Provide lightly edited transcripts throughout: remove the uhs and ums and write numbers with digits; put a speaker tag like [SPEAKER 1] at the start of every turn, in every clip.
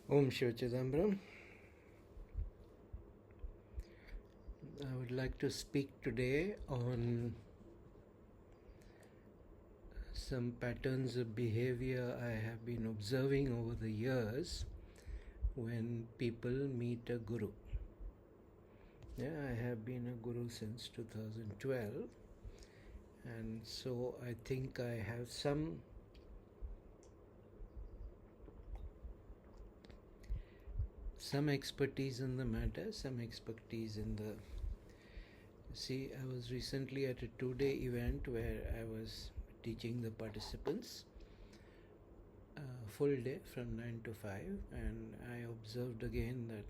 [SPEAKER 1] Om Shiva Chidambaram. I would like to speak today on some patterns of behavior I have been observing over the years when people meet a guru. Yeah, I have been a guru since 2012, and so I think I have some expertise in the matter, some expertise in the. See, I was recently at a 2-day event where I was teaching the participants full day from 9 to 5, and I observed again that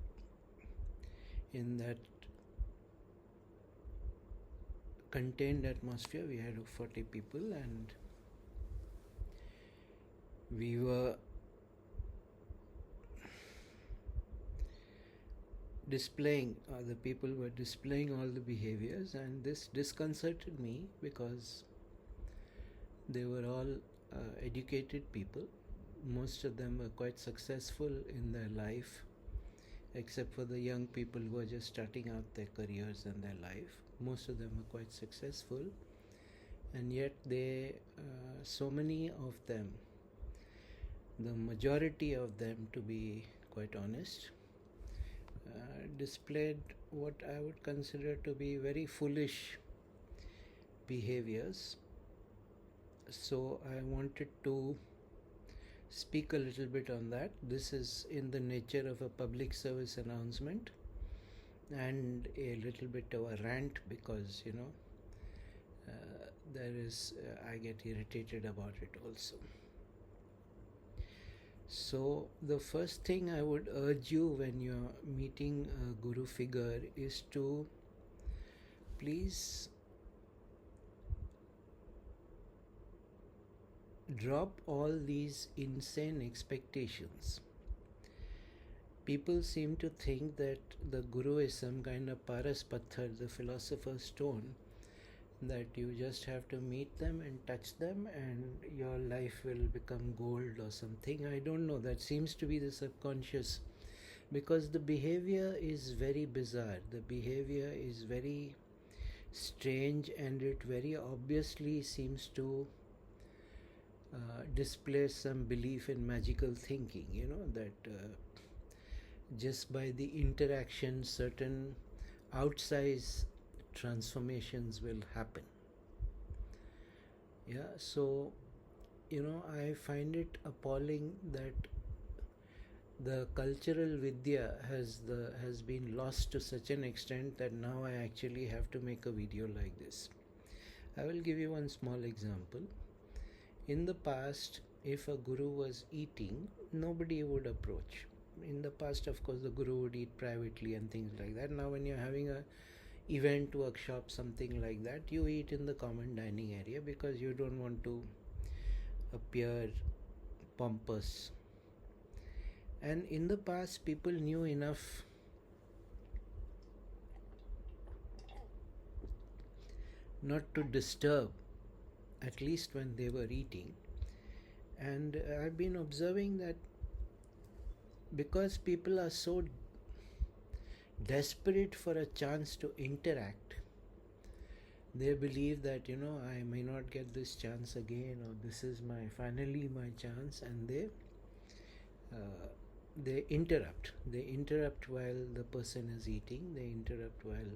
[SPEAKER 1] in that contained atmosphere we had 40 people, and we were displaying, the people were displaying all the behaviors, and this disconcerted me because they were all educated people. Most of them were quite successful in their life, except for the young people who are just starting out their careers and their life. Most of them were quite successful, and yet so many of them, the majority of them, to be quite honest, displayed what I would consider to be very foolish behaviors. So I wanted to speak a little bit on that. This is in the nature of a public service announcement and a little bit of a rant because I get irritated about it also. So the first thing I would urge you when you're meeting a guru figure is to please drop all these insane expectations. People seem to think that the guru is some kind of paras patthar, the philosopher's stone, that you just have to meet them and touch them and your life will become gold or something. I don't know, that seems to be the subconscious, because the behavior is very bizarre, the behavior is very strange, and it very obviously seems to display some belief in magical thinking, that just by the interaction certain outsize transformations will happen. Yeah, so I find it appalling that the cultural vidya has been lost to such an extent that now I actually have to make a video like this. I will give you one small example. In the past, if a guru was eating, nobody would approach. In the past, of course, the guru would eat privately and things like that. Now when you're having a event, workshop, something like that, you eat in the common dining area because you don't want to appear pompous. And in the past, people knew enough not to disturb, at least when they were eating. And I've been observing that because people are so desperate for a chance to interact, they believe that I may not get this chance again, or this is finally my chance, and they interrupt while the person is eating, they interrupt while,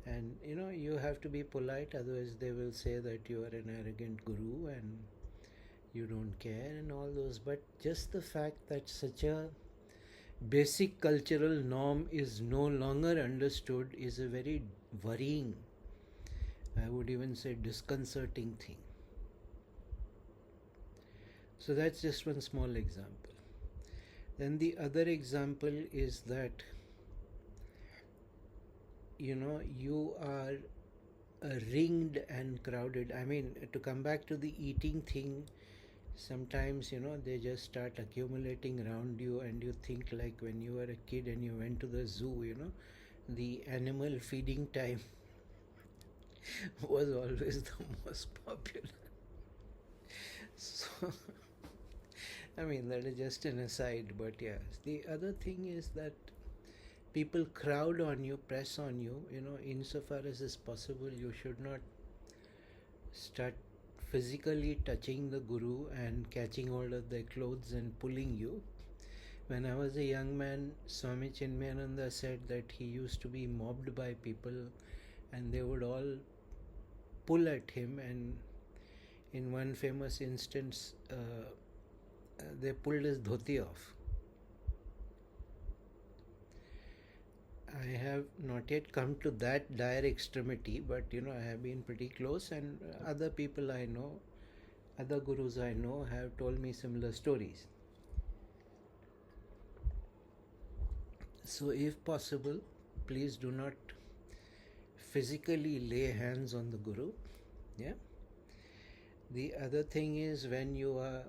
[SPEAKER 1] and you have to be polite, otherwise they will say that you are an arrogant guru and you don't care and all those. But just the fact that such a basic cultural norm is no longer understood is a very worrying, I would even say disconcerting thing. So that's just one small example. Then the other example is that you are ringed and crowded. I mean, to come back to the eating thing, sometimes they just start accumulating around you, and you think like when you were a kid and you went to the zoo, the animal feeding time was always the most popular. So I mean, that is just an aside, but yes. The other thing is that people crowd on you, press on you, insofar as is possible, you should not start physically touching the guru and catching hold of their clothes and pulling you. When I was a young man, Swami Chinmayananda said that he used to be mobbed by people and they would all pull at him, and in one famous instance, they pulled his dhoti off. I have not yet come to that dire extremity, but I have been pretty close, and other people I know, other gurus I know, have told me similar stories. So, if possible, please do not physically lay hands on the guru. Yeah. The other thing is, when you are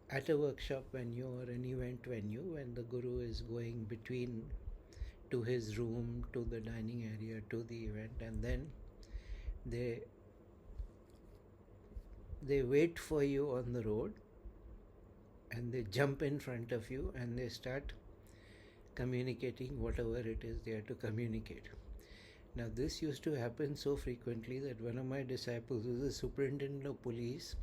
[SPEAKER 1] at a workshop venue or an event venue, when the guru is going between to his room, to the dining area, to the event, and then they wait for you on the road, and they jump in front of you and they start communicating whatever it is they are to communicate. Now, this used to happen so frequently that one of my disciples, who is a superintendent of police,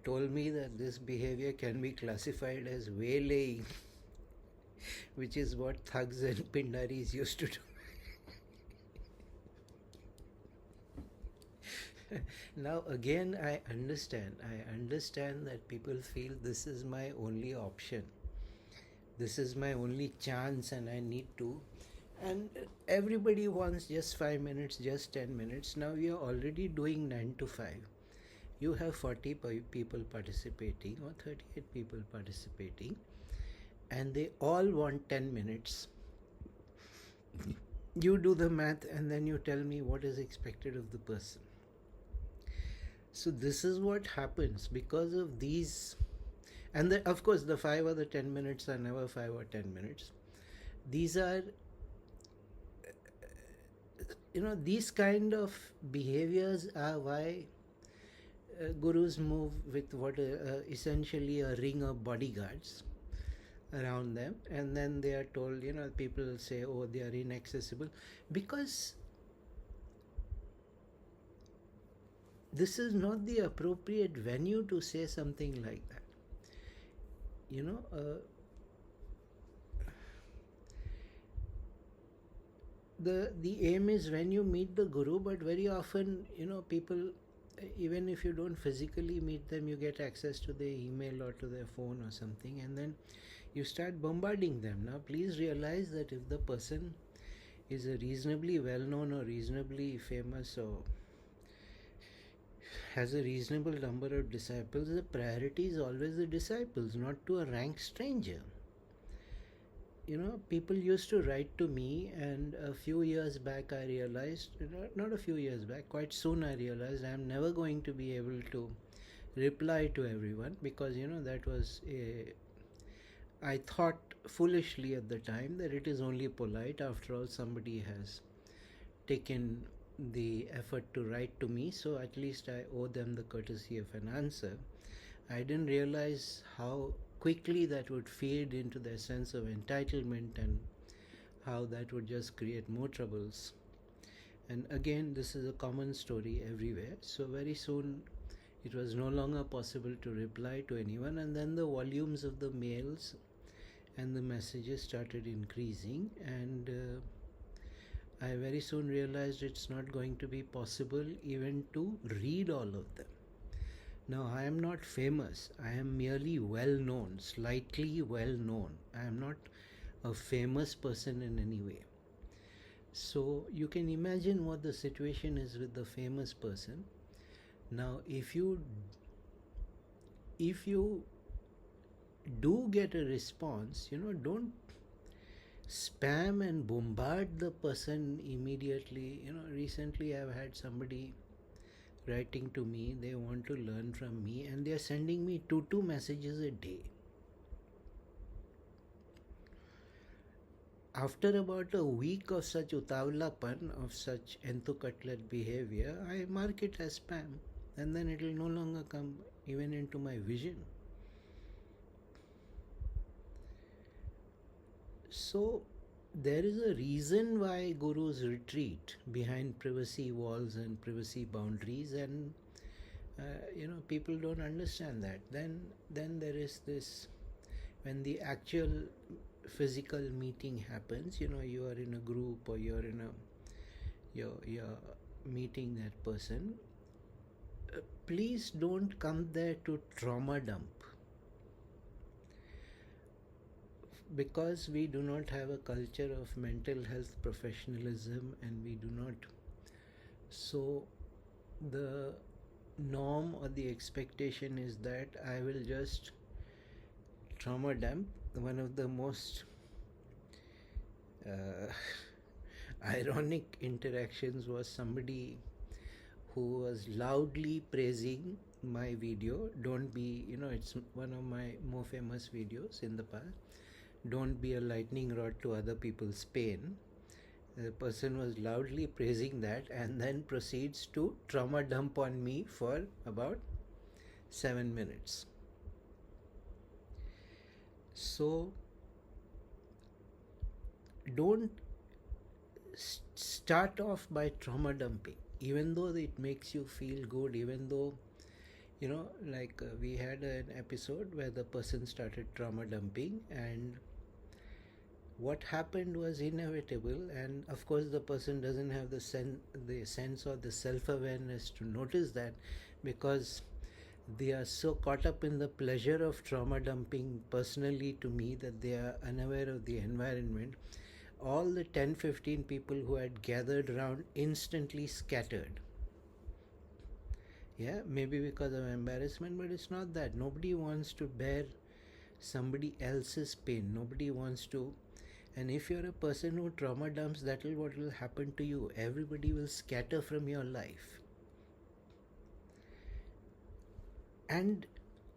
[SPEAKER 1] told me that this behavior can be classified as waylaying, which is what thugs and pindaris used to do. Now, again, I understand that people feel this is my only option, this is my only chance, and I need to. And everybody wants just 5 minutes, just 10 minutes. Now we are already doing 9 to 5. You have 40 people participating or 38 people participating, and they all want 10 minutes. You do the math and then you tell me what is expected of the person. So this is what happens because of these. And of course, the 5 or the 10 minutes are never 5 or 10 minutes. These are, these kind of behaviors are why gurus move with what essentially a ring of bodyguards around them, and then they are told, people say, oh, they are inaccessible, because this is not the appropriate venue to say something like that. The aim is when you meet the guru, but very often, people, even if you don't physically meet them, you get access to their email or to their phone or something, and then you start bombarding them. Now, please realize that if the person is a reasonably well-known or reasonably famous or has a reasonable number of disciples, the priority is always the disciples, not to a rank stranger. People used to write to me, and a few years back I realized, not a few years back, quite soon I realized I am never going to be able to reply to everyone, because that was I thought foolishly at the time that it is only polite. After all, somebody has taken the effort to write to me, so at least I owe them the courtesy of an answer. I didn't realize how quickly that would fade into their sense of entitlement, and how that would just create more troubles. And again, this is a common story everywhere. So very soon it was no longer possible to reply to anyone, and then the volumes of the mails and the messages started increasing, and I very soon realized it's not going to be possible even to read all of them. Now, I am not famous. I am merely well known, slightly well known. I am not a famous person in any way. So, you can imagine what the situation is with the famous person. Now, if you do get a response, don't spam and bombard the person immediately. Recently I've had somebody writing to me, they want to learn from me, and they are sending me two messages a day. After about a week of such utavlapan, of such enthucutlet behavior, I mark it as spam, and then it will no longer come even into my vision. So there is a reason why gurus retreat behind privacy walls and privacy boundaries, and people don't understand that. Then there is this, when the actual physical meeting happens, you are in a group, or you're meeting that person. Please don't come there to trauma dump, because we do not have a culture of mental health professionalism, and we do not. So the norm or the expectation is that I will just trauma dump. One of the most ironic interactions was somebody who was loudly praising my video. Don't be, it's one of my more famous videos in the past. Don't be a lightning rod to other people's pain. The person was loudly praising that, and then proceeds to trauma dump on me for about 7 minutes. So don't start off by trauma dumping, even though it makes you feel good, even though, we had an episode where the person started trauma dumping, and what happened was inevitable, and of course the person doesn't have the sense or the self-awareness to notice that, because they are so caught up in the pleasure of trauma dumping personally to me that they are unaware of the environment. All the 10-15 people who had gathered around instantly scattered. Yeah, maybe because of embarrassment, but it's not that. Nobody wants to bear somebody else's pain. Nobody wants to. And if you're a person who trauma dumps, that is what will happen to you. Everybody will scatter from your life. And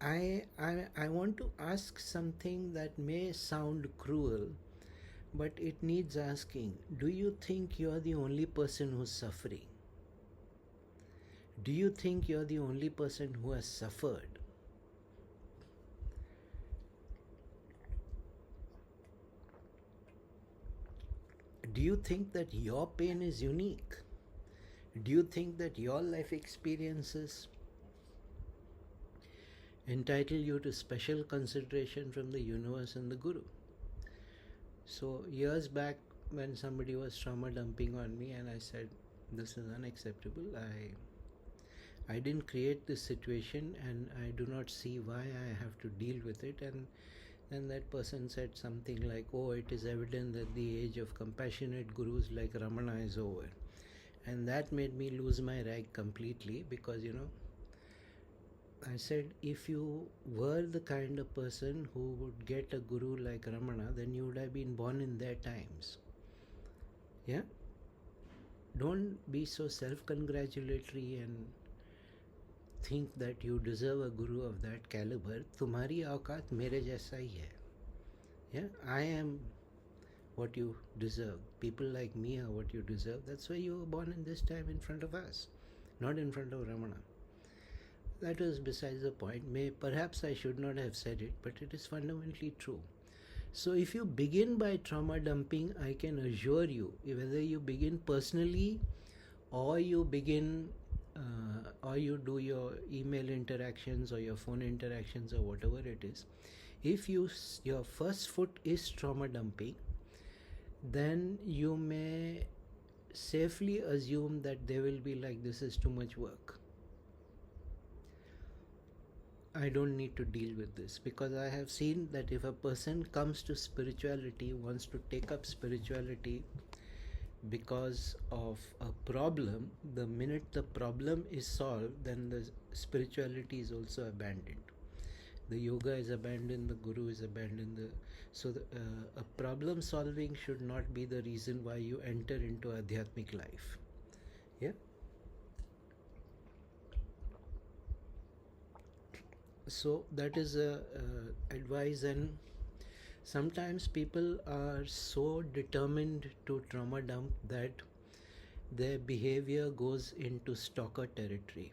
[SPEAKER 1] I want to ask something that may sound cruel, but it needs asking. Do you think you're the only person who's suffering? Do you think you're the only person who has suffered? Do you think that your pain is unique? Do you think that your life experiences entitle you to special consideration from the universe and the Guru? So years back, when somebody was trauma dumping on me, and I said, this is unacceptable. I didn't create this situation, and I do not see why I have to deal with it. And then that person said something like, oh, it is evident that the age of compassionate gurus like Ramana is over. And that made me lose my rag completely, because I said, if you were the kind of person who would get a guru like Ramana, then you would have been born in their times. Yeah? Don't be so self-congratulatory and think that you deserve a guru of that caliber. Tumhari auqat mere jaisa hi hai. Yeah? I am what you deserve. People like me are what you deserve. That's why you were born in this time in front of us, not in front of Ramana. That was besides the point. Perhaps I should not have said it, but it is fundamentally true. So if you begin by trauma dumping, I can assure you, whether you begin personally or you begin or you do your email interactions or your phone interactions or whatever it is, if your first foot is trauma dumping, then you may safely assume that they will be like, this is too much work. I don't need to deal with this, because I have seen that if a person comes to spirituality, wants to take up spirituality because of a problem, the minute the problem is solved, then the spirituality is also abandoned. The yoga is abandoned, the guru is abandoned. So a problem solving should not be the reason why you enter into adhyatmic life. Yeah? So that is advice. And sometimes people are so determined to trauma dump that their behavior goes into stalker territory.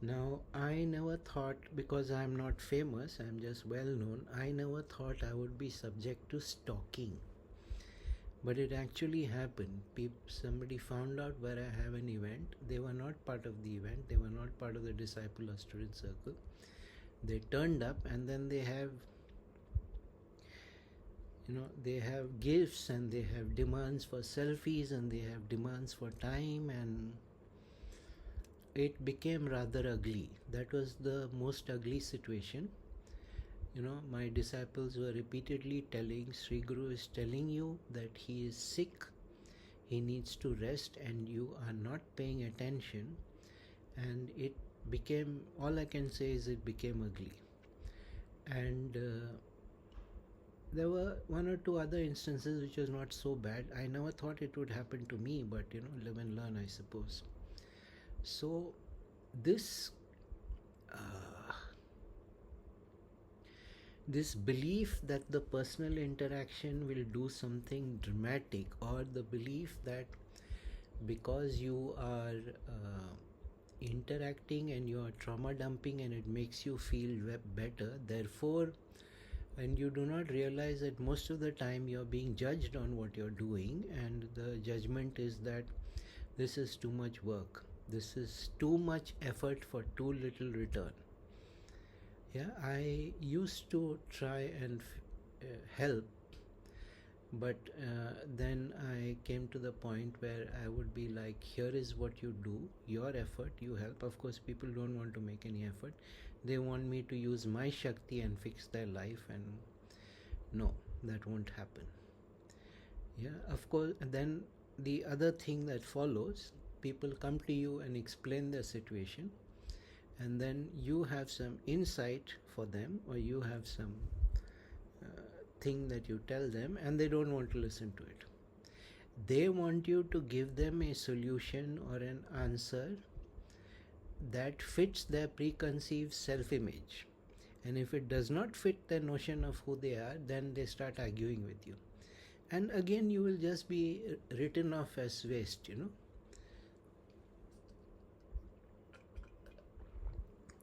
[SPEAKER 1] Now, I never thought, because I'm not famous, I'm just well known, I never thought I would be subject to stalking. But it actually happened. Somebody found out where I have an event. They were not part of the event, they were not part of the disciple or student circle. They turned up, and then they have, they have gifts, and they have demands for selfies, and they have demands for time, and it became rather ugly. That was the most ugly situation. My disciples were repeatedly telling, Sri Guru is telling you that he is sick, he needs to rest, and you are not paying attention. And it became, all I can say is it became ugly. And there were one or two other instances which was not so bad. I never thought it would happen to me, but live and learn, I suppose. So this this belief that the personal interaction will do something dramatic, or the belief that because you are interacting and you are trauma dumping and it makes you feel better, therefore, and you do not realize that most of the time you're being judged on what you're doing, and the judgment is that this is too much work, this is too much effort for too little return. Yeah, I used to try and help, but then I came to the point where I would be like, here is what you do, your effort, you help. Of course, people don't want to make any effort. They want me to use my Shakti and fix their life, and no, that won't happen. Yeah, of course. And then the other thing that follows, people come to you and explain their situation, and then you have some insight for them, or you have some thing that you tell them, and they don't want to listen to it. They want you to give them a solution or an answer that fits their preconceived self-image. And if it does not fit their notion of who they are, then they start arguing with you. And again, you will just be written off as waste,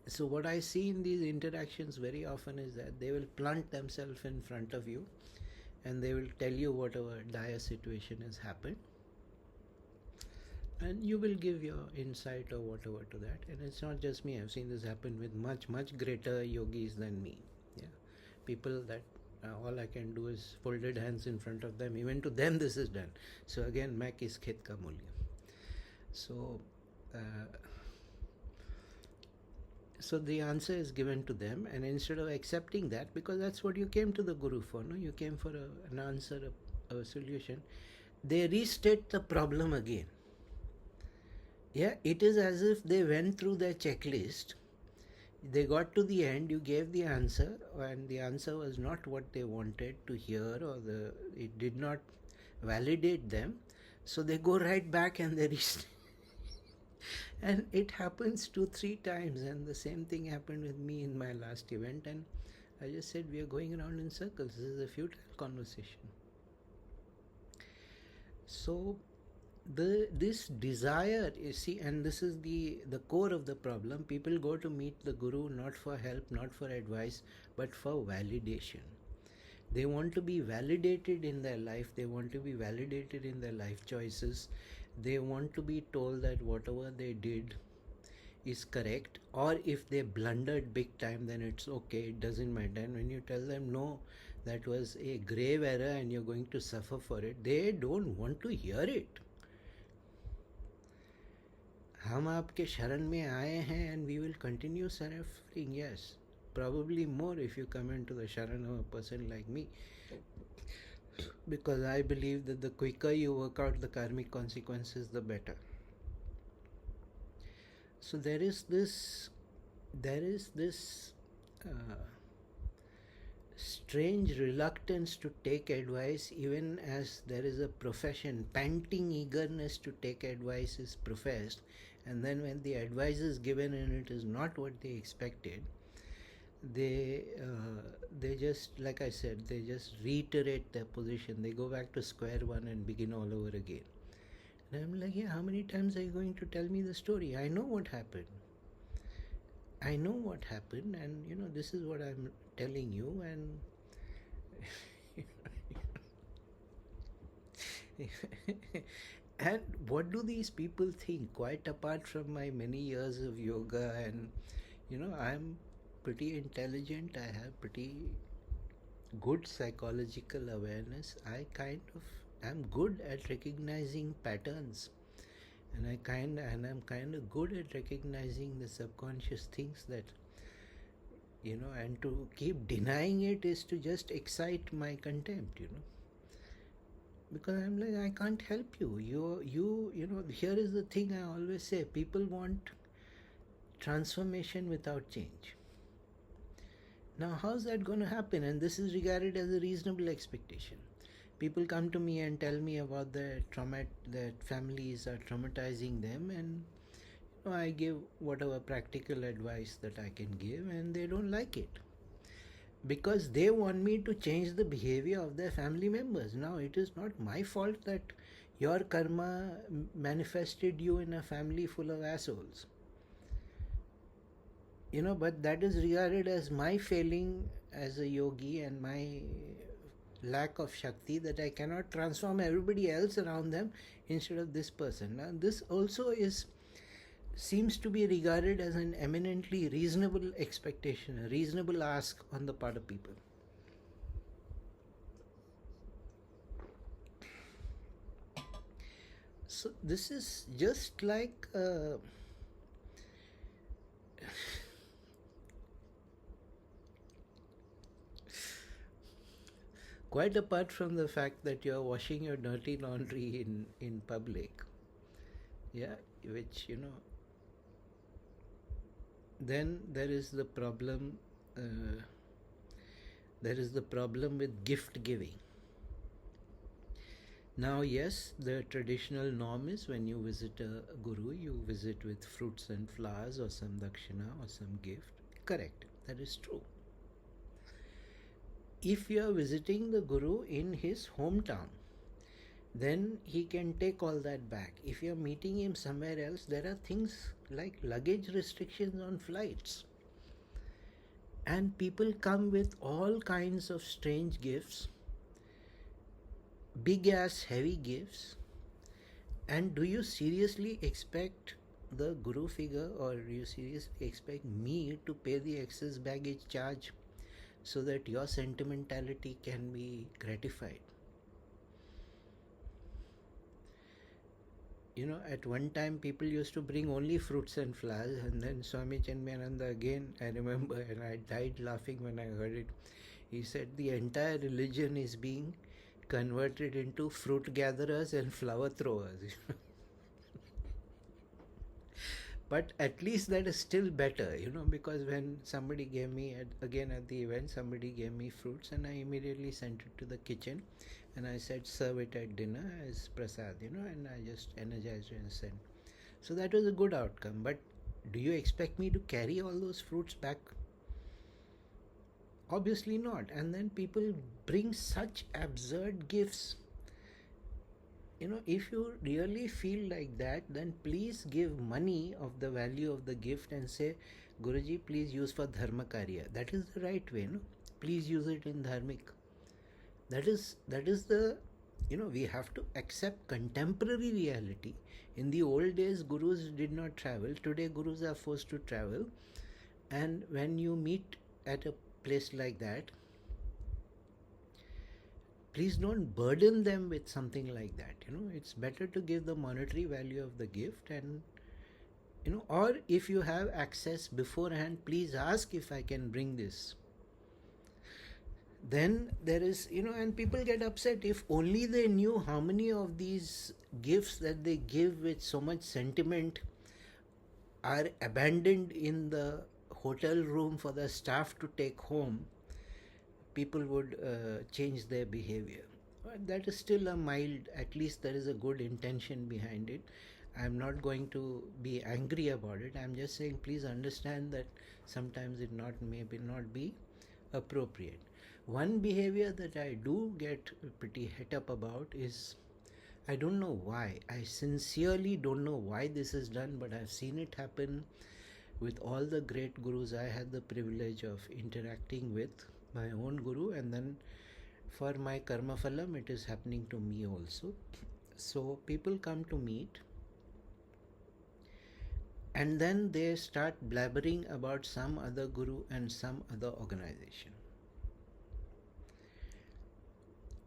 [SPEAKER 1] So what I see in these interactions very often is that they will plant themselves in front of you, and they will tell you whatever dire situation has happened, and you will give your insight or whatever to that. And it's not just me, I've seen this happen with much greater yogis than me. Yeah, people that all I can do is folded hands in front of them. Even to them this is done. So again, मैं किस खेत का मूल्य. So the answer is given to them, and instead of accepting that, because that's what you came to the Guru for, no? You came for an answer, a solution. They restate the problem again. Yeah, it is as if they went through their checklist. They got to the end, you gave the answer, and the answer was not what they wanted to hear, or it did not validate them. So they go right back and they restate. And it happens 2-3 times, and the same thing happened with me in my last event, and I just said, we are going around in circles, this is a futile conversation. So this desire, you see, and this is the core of the problem. People go to meet the Guru not for help, not for advice, but for validation. They want to be validated in their life, they want to be validated in their life choices. They want to be told that whatever they did is correct, or if they blundered big time, then it's okay, it doesn't matter. And when you tell them, no, that was a grave error and you're going to suffer for it, they don't want to hear it. हम आपके शरण में आए हैं, and we will continue suffering. Yes, probably more if you come into the sharan of a person like me, because I believe that the quicker you work out the karmic consequences, the better. So there is this strange reluctance to take advice, even as there is a profession. Panting eagerness to take advice is professed, and then when the advice is given and it is not what they expected, they just, like I said, they just reiterate their position. They go back to square one and begin all over again. And I'm like, yeah, how many times are you going to tell me the story? I know what happened. I know what happened, and this is what I'm telling you, and and what do these people think? Quite apart from my many years of yoga, and I'm pretty intelligent. I have pretty good psychological awareness. I'm good at recognizing patterns, and I'm kind of good at recognizing the subconscious things that and to keep denying it is to just excite my contempt, because I'm like, I can't help you. Here is the thing I always say: people want transformation without change. Now, how's that going to happen? And this is regarded as a reasonable expectation. People come to me and tell me about their trauma, that families are traumatizing them, and I give whatever practical advice that I can give, and they don't like it because they want me to change the behavior of their family members. Now, it is not my fault that your karma manifested you in a family full of assholes. But that is regarded as my failing as a yogi and my lack of Shakti, that I cannot transform everybody else around them instead of this person. Now, this also seems to be regarded as an eminently reasonable expectation, a reasonable ask on the part of people. So this is just like quite apart from the fact that you're washing your dirty laundry in public, yeah, which then there is the problem. There is the problem with gift giving. Now, yes, the traditional norm is when you visit a guru, you visit with fruits and flowers or some dakshina or some gift. Correct, that is true. If you are visiting the guru in his hometown, then he can take all that back. If you're meeting him somewhere else, there are things like luggage restrictions on flights. And people come with all kinds of strange gifts, big ass heavy gifts. And do you seriously expect the guru figure, or do you seriously expect me to pay the excess baggage charge so that your sentimentality can be gratified? At one time people used to bring only fruits and flowers, and then Swami Chenmayananda again, I remember, and I died laughing when I heard it. He said the entire religion is being converted into fruit gatherers and flower throwers. But at least that is still better, because when somebody gave me, again at the event, somebody gave me fruits, and I immediately sent it to the kitchen, and I said, serve it at dinner as prasad, and I just energized it and sent. So that was a good outcome. But do you expect me to carry all those fruits back? Obviously not. And then people bring such absurd gifts. If you really feel like that, then please give money of the value of the gift and say, Guruji, please use for dharma karya. That is the right way, no? Please use it in dharmic. That is the, we have to accept contemporary reality. In the old days, gurus did not travel. Today, gurus are forced to travel. And when you meet at a place like that, please don't burden them with something like that. It's better to give the monetary value of the gift, and or if you have access beforehand, please ask if I can bring this. Then there is, and people get upset. If only they knew how many of these gifts that they give with so much sentiment are abandoned in the hotel room for the staff to take home, people would change their behavior. But that is still a mild, at least there is a good intention behind it. I'm not going to be angry about it. I'm just saying, please understand that sometimes it maybe not be appropriate. One behavior that I do get pretty het up about is, I don't know why. I sincerely don't know why this is done, but I've seen it happen with all the great gurus I had the privilege of interacting with, my own guru, and then for my karma phalam, it is happening to me also. So people come to meet, and then they start blabbering about some other guru and some other organization.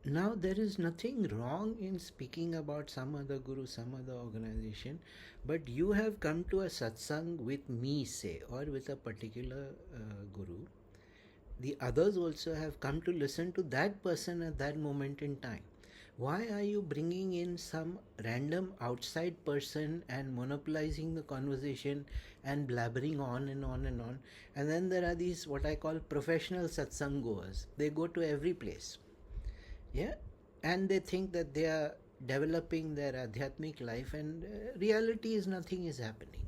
[SPEAKER 1] Now, there is nothing wrong in speaking about some other guru, some other organization, but you have come to a satsang with me, say, or with a particular guru. The others also have come to listen to that person at that moment in time. Why are you bringing in some random outside person and monopolizing the conversation and blabbering on and on and on? And then there are these what I call professional satsang goers. They go to every place. Yeah, and they think that they are developing their adhyatmic life, and reality is nothing is happening.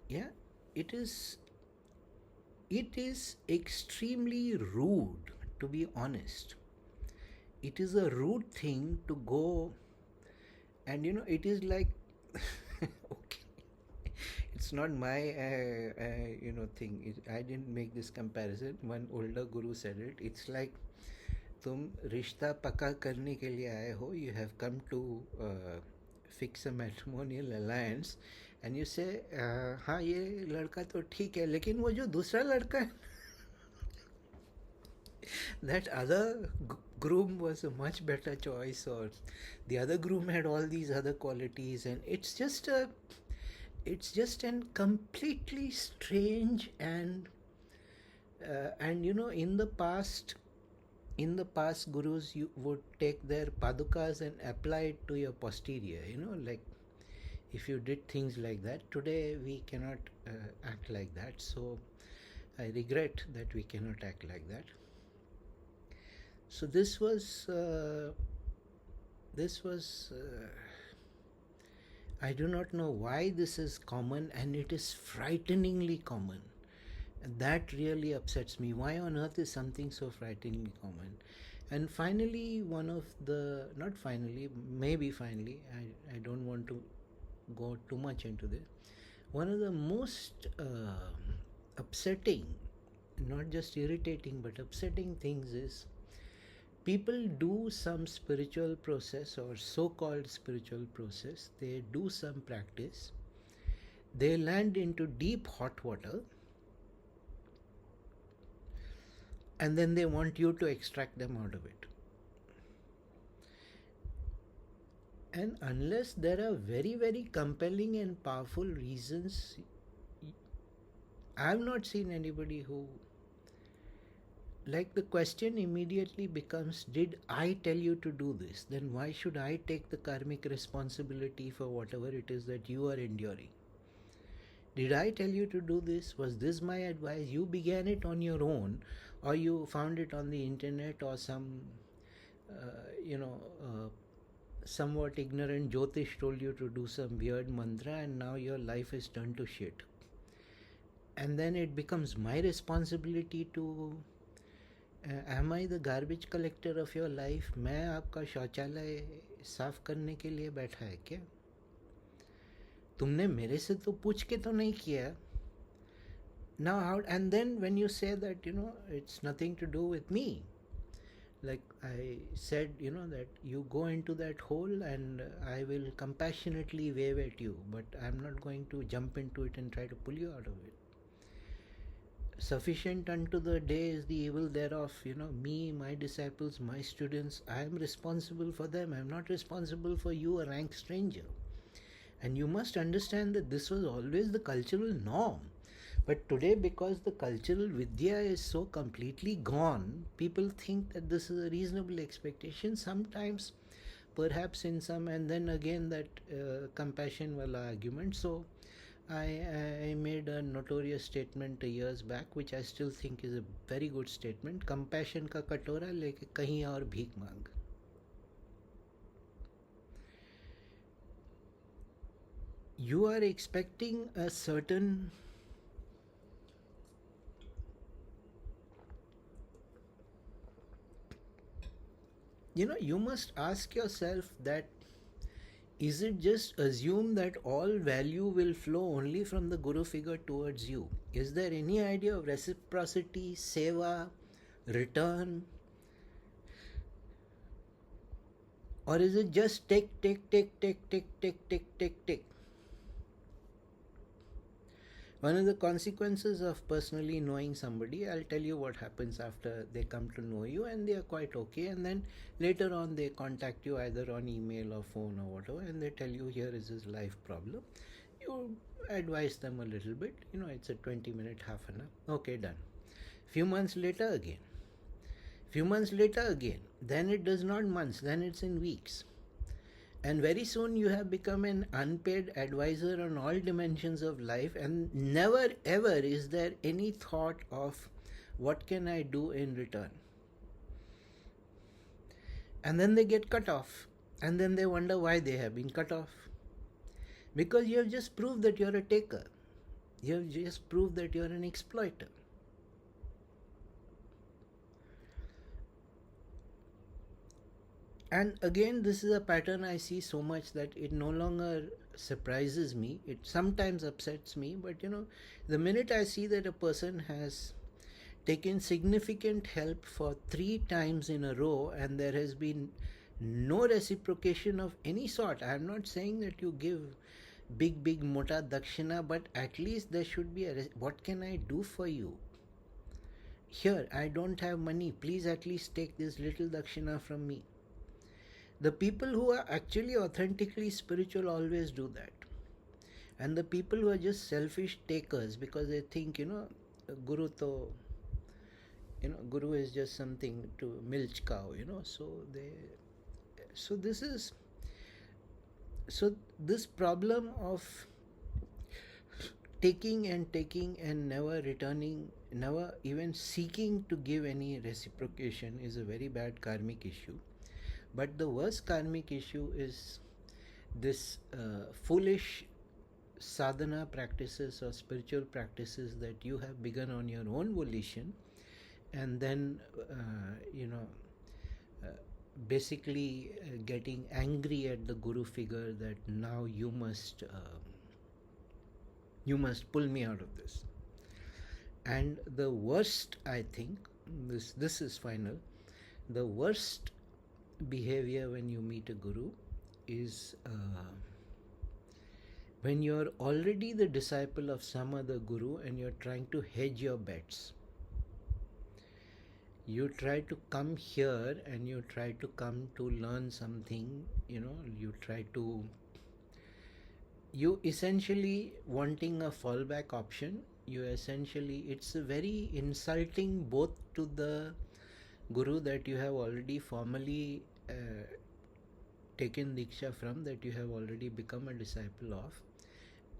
[SPEAKER 1] Yeah, it is extremely rude, to be honest. It is a rude thing to go, and it is like okay, it's not my thing. I didn't make this comparison. One older guru said it. It's like तुम रिश्ता पक्का करने के लिए आए हो, you have come to fix a matrimonial alliance, and you say हाँ ये लड़का तो ठीक है, लेकिन वो जो दूसरा लड़का है that other groom was a much better choice, or the other groom had all these other qualities, and it's just an completely strange and in the past gurus you would take their padukas and apply it to your posterior, like if you did things like that. Today we cannot act like that, so I regret that we cannot act like that. So this was I do not know why this is common, and it is frighteningly common. And that really upsets me. Why on earth is something so frighteningly common? And finally, maybe finally, I don't want to go too much into this. One of the most upsetting, not just irritating, but upsetting things is people do some spiritual process or so-called spiritual process. They do some practice. They land into deep hot water, and then they want you to extract them out of it. And unless there are very, very compelling and powerful reasons, I have not seen anybody who, like, the question immediately becomes, did I tell you to do this? Then why should I take the karmic responsibility for whatever it is that you are enduring? Did I tell you to do this? Was this my advice? You began it on your own, or you found it on the internet, or some somewhat ignorant Jyotish told you to do some weird mantra, and now your life is turned to shit. And then it becomes my responsibility to am I the garbage collector of your life? मैं आपका शौचालय साफ करने के लिए बैठा है क्या? तुमने मेरे से तो पूछ के तो नहीं किया. Now how? And then when you say that it's nothing to do with me, like I said, that you go into that hole and I will compassionately wave at you, but I'm not going to jump into it and try to pull you out of it. Sufficient unto the day is the evil thereof. Me, my disciples, my students, I am responsible for them. I'm not responsible for you, a rank stranger. And you must understand that this was always the cultural norm. But today, because the cultural vidya is so completely gone, people think that this is a reasonable expectation. Sometimes, perhaps in some, and then again that compassion wala argument. So, I made a notorious statement years back, which I still think is a very good statement. Compassion ka katora leke kahin aur bheek mang. You are expecting a certain you must ask yourself that Is it just assume that all value will flow only from the guru figure towards you? Is there any idea of reciprocity, seva, return? Or is it just take? One of the consequences of personally knowing somebody, I'll tell you what happens after they come to know you and they are quite okay, and then later on they contact you either on email or phone or whatever, and they tell you here is his life problem. You advise them a little bit, it's a 20-minute, half an hour. Okay, done. Few months later again. Then it does not months, then it's in weeks. And very soon you have become an unpaid advisor on all dimensions of life, and never ever is there any thought of what can I do in return. And then they get cut off, and then they wonder why they have been cut off. Because you have just proved that you're a taker. You have just proved that you're an exploiter. And again, this is a pattern I see so much that it no longer surprises me. It sometimes upsets me, but the minute I see that a person has taken significant help for 3 times in a row and there has been no reciprocation of any sort. I am not saying that you give big mota dakshina, but at least there should be what can I do for you? Here, I don't have money. Please at least take this little dakshina from me. The people who are actually authentically spiritual always do that. And the people who are just selfish takers because they think, Guru Guru is just something to milch cow, so this problem of taking and never returning, never even seeking to give any reciprocation is a very bad karmic issue. But the worst karmic issue is this foolish sadhana practices or spiritual practices that you have begun on your own volition, and then basically getting angry at the guru figure that now you must pull me out of this. And the worst, I think, this is final, the worst behavior when you meet a guru is when you're already the disciple of some other guru and you're trying to hedge your bets. You try to come here and you try to come to learn something, you essentially wanting a fallback option. It's very insulting both to the guru that you have already formally taken diksha from, that you have already become a disciple of,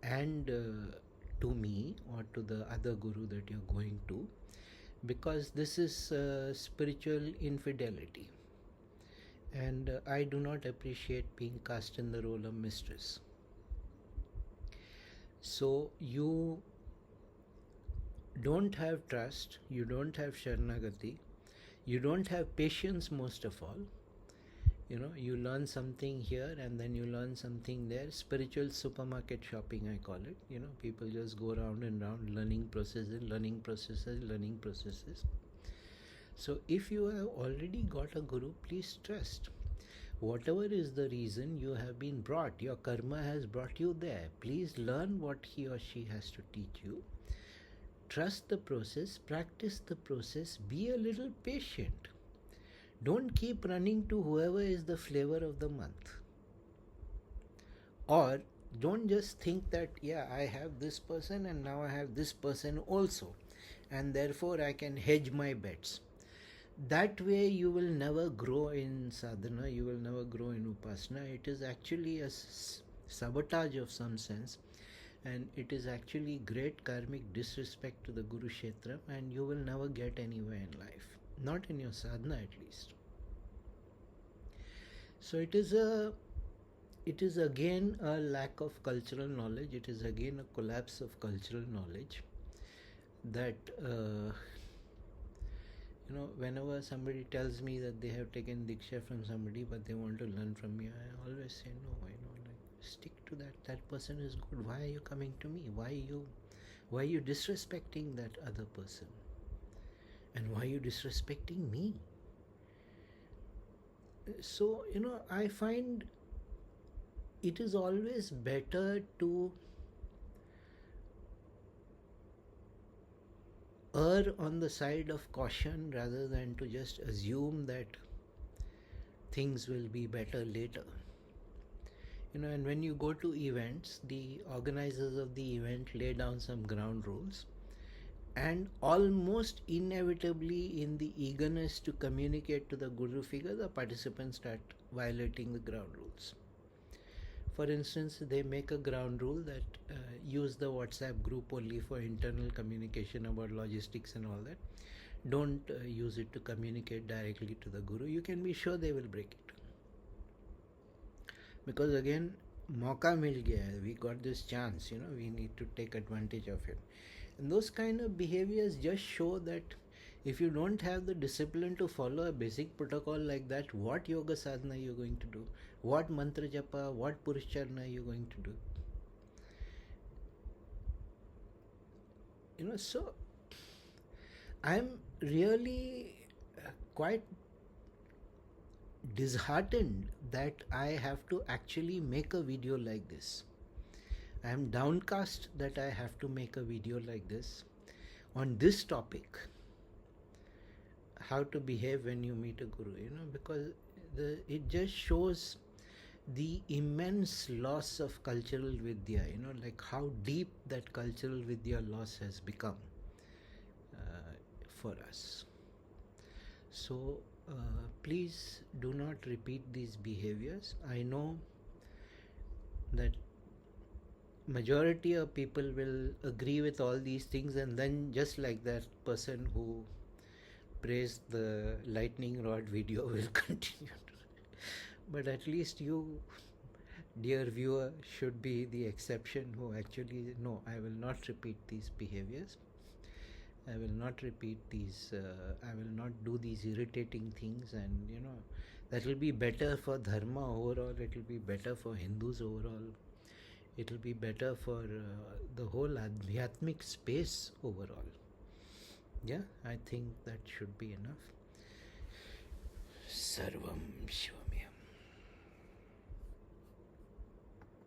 [SPEAKER 1] and to me or to the other guru that you're going to, because this is spiritual infidelity, and I do not appreciate being cast in the role of mistress. So you don't have trust, you don't have sharanagati, you don't have patience. Most of all, you learn something here and then you learn something there. Spiritual supermarket shopping, I call it. People just go round and round, learning processes. So if you have already got a guru, please trust. Whatever is the reason you have been brought, your karma has brought you there. Please learn what he or she has to teach you. Trust the process, practice the process, be a little patient. Don't keep running to whoever is the flavor of the month. Or don't just think that, I have this person and now I have this person also, and therefore I can hedge my bets. That way you will never grow in sadhana, you will never grow in upasana. It is actually a sabotage of some sense, and it is actually great karmic disrespect to the Guru Kshetra, and you will never get anywhere in life, not in your sadhana at least. So it is again a lack of cultural knowledge, it is again a collapse of cultural knowledge, that whenever somebody tells me that they have taken diksha from somebody but they want to learn from me, I always say no. Stick to that. That person is good. Why are you coming to me? Why are you disrespecting that other person? And why are you disrespecting me? So, I find it is always better to err on the side of caution rather than to just assume that things will be better later. And when you go to events, the organizers of the event lay down some ground rules, and almost inevitably, in the eagerness to communicate to the guru figure, the participants start violating the ground rules. For instance, they make a ground rule that use the WhatsApp group only for internal communication about logistics and all that. Don't use it to communicate directly to the guru. You can be sure they will break it. Because again, mauka mil gaya hai. We got this chance, we need to take advantage of it. And those kind of behaviors just show that if you don't have the discipline to follow a basic protocol like that, what yoga sadhana you're going to do? What mantra japa, what purushcharna you're going to do? So I'm really quite disheartened that I have to actually make a video like this. I am downcast that I have to make a video like this on this topic, how to behave when you meet a guru, because it just shows the immense loss of cultural vidya, like how deep that cultural vidya loss has become for us. So please do not repeat these behaviors. I know that majority of people will agree with all these things, and then just like that person who praised the lightning rod video will continue to. But at least you, dear viewer, should be the exception who actually, no, I will not repeat these behaviors. I will not repeat these, I will not do these irritating things, and that will be better for dharma overall, it will be better for Hindus overall, it will be better for the whole adhyatmic space overall. Yeah, I think that should be enough. Sarvam Shiva.